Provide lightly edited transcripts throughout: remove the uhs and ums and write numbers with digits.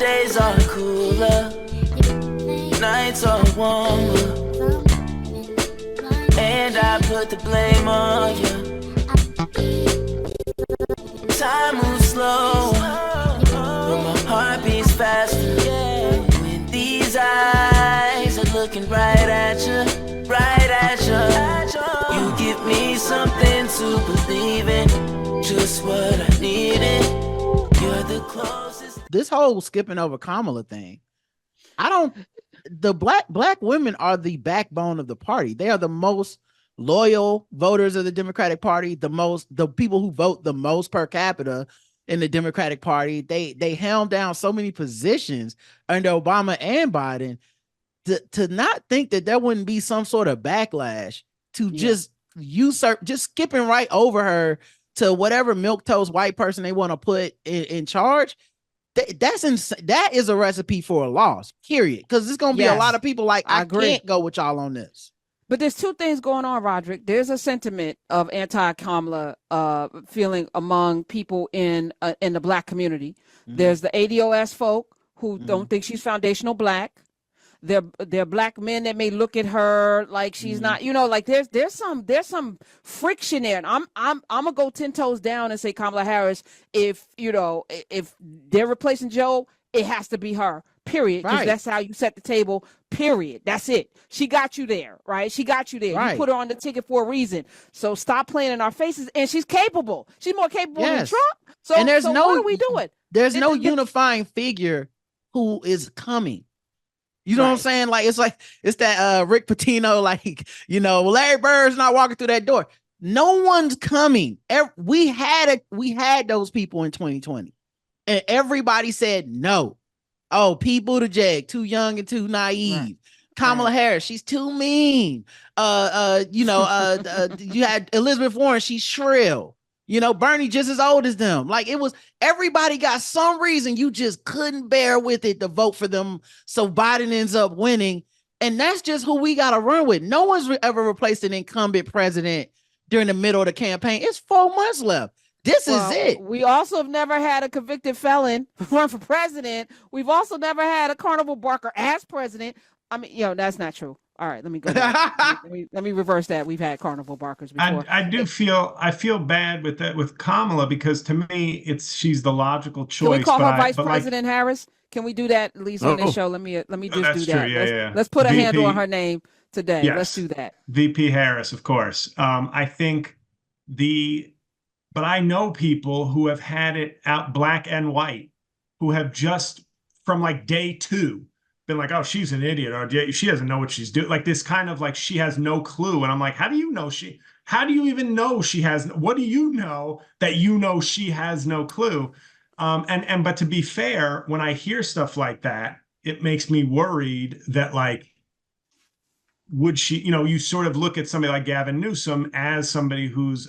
days are cooler, nights are warmer, and I put the blame on you. Time moves slow, but my heart beats faster. When these eyes are looking right at you, you give me something to believe in, just what I needed. You're the closest. This whole skipping over Kamala thing, the black women are the backbone of the party. They are the most loyal voters of the Democratic Party, the people who vote the most per capita in the Democratic Party. They held down so many positions under Obama and Biden. To not think that there wouldn't be some sort of backlash to just usurp, just skipping right over her to whatever milquetoast white person they want to put in charge. That is a recipe for a loss, period. Because there's going to be a lot of people like, I can't go with y'all on this. But there's two things going on, Roderick. There's a sentiment of anti-Kamala feeling among people in the black community. Mm-hmm. There's the ADOS folk who don't think she's foundational black. They're black men that may look at her like she's not, like there's some friction there. And I'm gonna go 10 toes down and say Kamala Harris, if they're replacing Joe, it has to be her, period. Because that's how you set the table, period. That's it. She got you there, right? She got you there. Right. You put her on the ticket for a reason. So stop playing in our faces. And she's capable. She's more capable than Trump. So what are we doing? There's no unifying figure who is coming. You know what I'm saying? Like it's that Rick Pitino, Larry Bird's not walking through that door. No one's coming. We had those people in 2020, and everybody said no. Oh, Pete Buttigieg, too young and too naive. Right. Kamala Harris, she's too mean. You had Elizabeth Warren, she's shrill. Bernie just as old as them. Like everybody got some reason you just couldn't bear with it to vote for them. So Biden ends up winning. And that's just who we got to run with. No one's ever replaced an incumbent president during the middle of the campaign. It's 4 months left. This is it. We also have never had a convicted felon run for president. We've also never had a carnival barker as president. I mean, that's not true. All right, let me go back. let me reverse that. We've had carnival barkers before. I feel bad with that with Kamala, because to me she's the logical choice. Can we call her Vice President Harris? Can we do that at least on this show? Let me just do that. True. Let's put a handle on her name today. Yes. Let's do that. VP Harris, of course. I think but I know people who have had it out black and white, who have just from like day 2 been like, oh, she's an idiot, or she doesn't know what she's doing. Like this kind of like she has no clue. And I'm like, how do you even know she has, what do you know that she has no clue? But to be fair, when I hear stuff like that, it makes me worried that like, would she, you sort of look at somebody like Gavin Newsom as somebody who's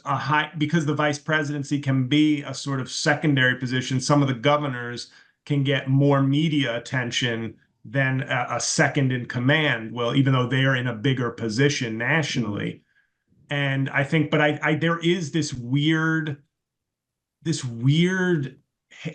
because the vice presidency can be a sort of secondary position. Some of the governors can get more media attention than a second in command will, even though they are in a bigger position nationally. And I think, there is this weird,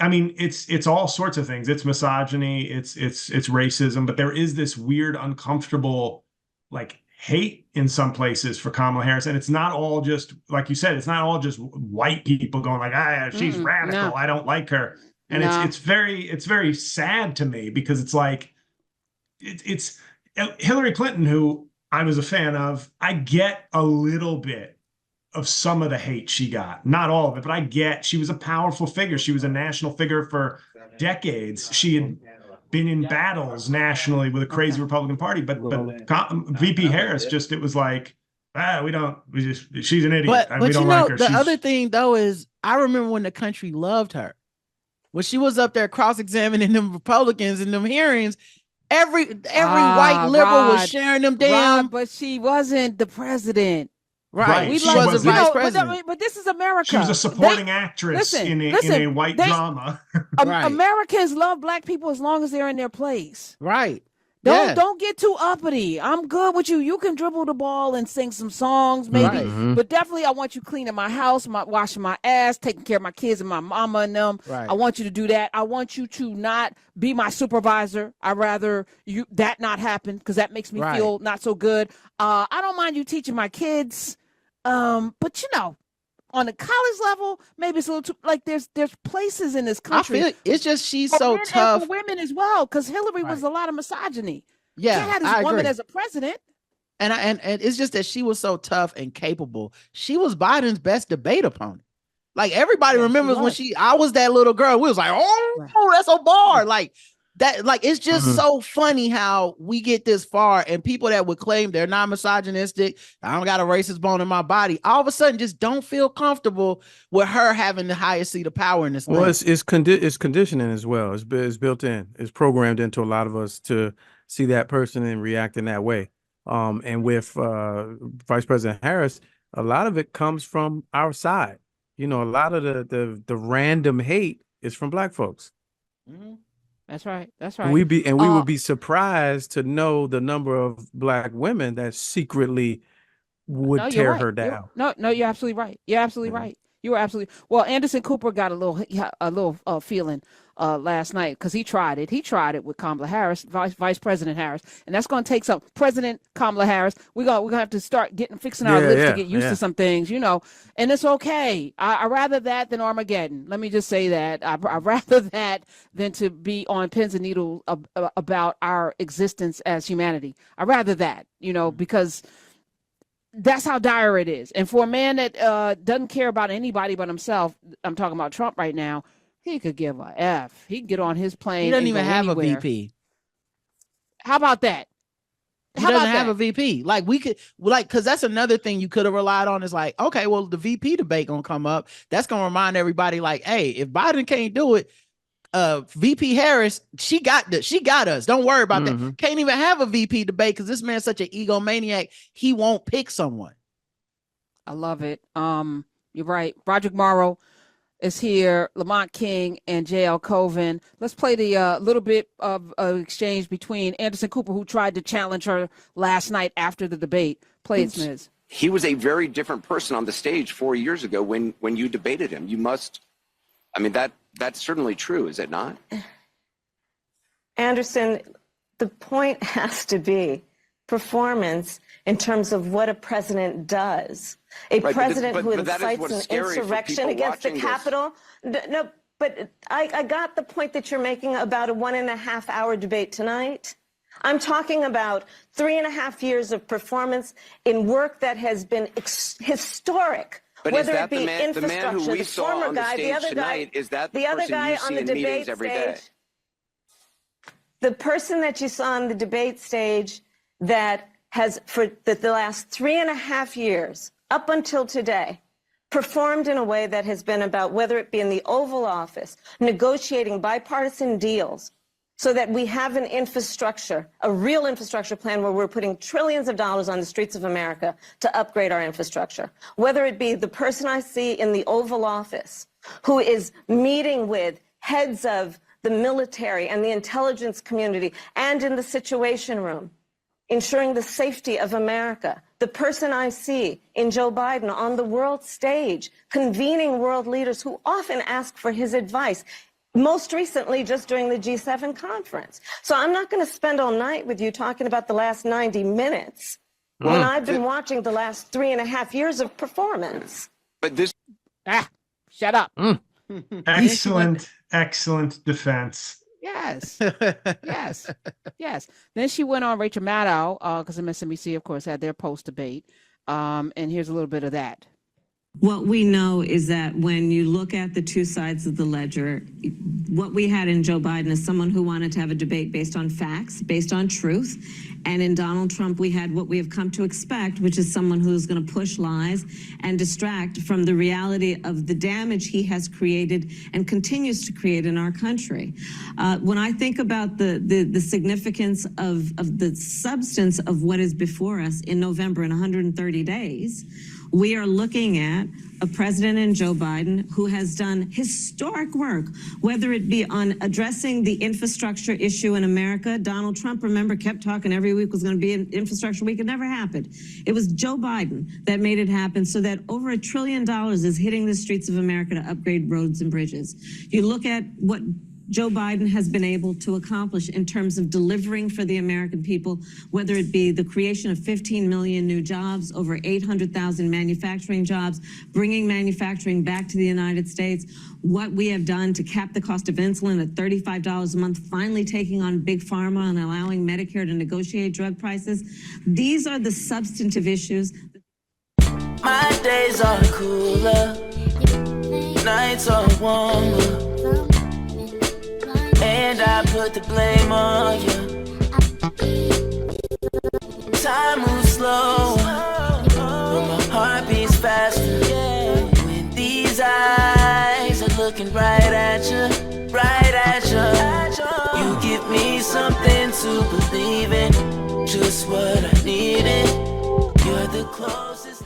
I mean, it's all sorts of things. It's misogyny, it's racism, but there is this weird, uncomfortable, like hate in some places for Kamala Harris. And it's not all just, like you said, it's not all just white people going like, she's radical. No. I don't like her. And it's very sad to me, because it's like, it's Hillary Clinton, who I was a fan of. I get a little bit of some of the hate she got, not all of it, but she was a powerful figure. She was a national figure for decades. She had been in battles nationally with a crazy Republican Party, but VP Harris it was like, she's an idiot. But we don't like her. The other thing though is, I remember when the country loved her, when she was up there cross-examining them Republicans in them hearings. Every white liberal was sharing them down. But she wasn't the president. Right. She was a vice president. But this is America. She was a supporting actress in a white drama. Americans love black people as long as they're in their place. Right. Don't get too uppity. I'm good with you. You can dribble the ball and sing some songs, maybe. Right. But definitely, I want you cleaning my house, washing my ass, taking care of my kids and my mama and them. Right. I want you to do that. I want you to not be my supervisor. I'd rather that not happen because that makes me feel not so good. I don't mind you teaching my kids, but on the college level, maybe it's a little too, like there's places in this country. I feel it's just she's so tough. And for women as well, because Hillary was a lot of misogyny. Yeah, can't have this woman as a president. And it's just that she was so tough and capable. She was Biden's best debate opponent. Like everybody remembers when I was that little girl. We was like, oh, that's a bar. Like that, like it's just so funny how we get this far, and people that would claim they're not misogynistic, I don't got a racist bone in my body, all of a sudden just don't feel comfortable with her having the highest seat of power in this. Well, it's conditioning as well. It's built in. It's programmed into a lot of us to see that person and react in that way. And with Vice President Harris, a lot of it comes from our side. A lot of the random hate is from Black folks. Mm-hmm. That's right. We would be surprised to know the number of Black women that secretly would tear her down. You're absolutely right. You're absolutely right. You were absolutely well. Anderson Cooper got a little feeling last night because he tried it. He tried it with Kamala Harris, Vice President Harris, and that's going to take some. President Kamala Harris, we're gonna have to start fixing our lips to get used to some things, and it's okay. I rather that than Armageddon. Let me just say that I rather that than to be on pins and needles about our existence as humanity. I rather that, because that's how dire it is. And for a man that doesn't care about anybody but himself, I'm talking about Trump right now, he could give a F. He can get on his plane. He doesn't even have a VP. How about that? He doesn't have a VP. Like we could, because that's another thing you could have relied on is like, okay, well, the VP debate gonna come up. That's gonna remind everybody like, hey, if Biden can't do it, VP Harris, she got us. Don't worry about that. Can't even have a VP debate because this man's such an egomaniac. He won't pick someone. I love it. You're right. Roderick Morrow is here, Lamont King and JL Coven. Let's play the little bit of exchange between Anderson Cooper, who tried to challenge her last night after the debate. Play it, Smiz. He was a very different person on the stage 4 years ago when you debated him. That's certainly true, is it not? Anderson, the point has to be performance in terms of what a president does. A president who incites an insurrection against the Capitol. No, but I got the point that you're making about a 1.5 hour debate tonight. I'm talking about 3.5 years of performance in work that has been historic. But whether is that it be the man who we saw on the stage tonight, is that the person you see in meetings every day? The person that you saw on the debate stage that has, for the last 3.5 years, up until today, performed in a way that has been about, whether it be in the Oval Office, negotiating bipartisan deals, so that we have an infrastructure, a real infrastructure plan where we're putting trillions of dollars on the streets of America to upgrade our infrastructure. Whether it be the person I see in the Oval Office who is meeting with heads of the military and the intelligence community and in the Situation Room, ensuring the safety of America. The person I see in Joe Biden on the world stage, convening world leaders who often ask for his advice. Most recently, just during the G7 conference. So I'm not going to spend all night with you talking about the last 90 minutes when I've been watching the last 3.5 years of performance. But this... Shut up. Excellent defense. Yes. Then she went on Rachel Maddow, because MSNBC, of course, had their post-debate. And here's a little bit of that. What we know is that when you look at the two sides of the ledger, what we had in Joe Biden is someone who wanted to have a debate based on facts, based on truth. And in Donald Trump, we had what we have come to expect, which is someone who's going to push lies and distract from the reality of the damage he has created and continues to create in our country. When I think about the significance of the substance of what is before us in November in 130 days, We are looking at a president in Joe Biden who has done historic work, whether it be on addressing the infrastructure issue in America. Donald Trump, remember, kept talking every week was going to be an infrastructure week. It never happened. It was Joe Biden that made it happen, so that over $1 trillion is hitting the streets of America to upgrade roads and bridges. You look at what Joe Biden has been able to accomplish in terms of delivering for the American people, whether it be the creation of 15 million new jobs, over 800,000 manufacturing jobs, bringing manufacturing back to the United States, what we have done to cap the cost of insulin at $35 a month, finally taking on Big Pharma and allowing Medicare to negotiate drug prices. These are the substantive issues. My days are cooler, nights are warmer, and I put the blame on you. Time moves slow, but my heart beats faster. When these eyes are looking right at you, right at you. You give me something to believe in, just what I needed. You're the closest.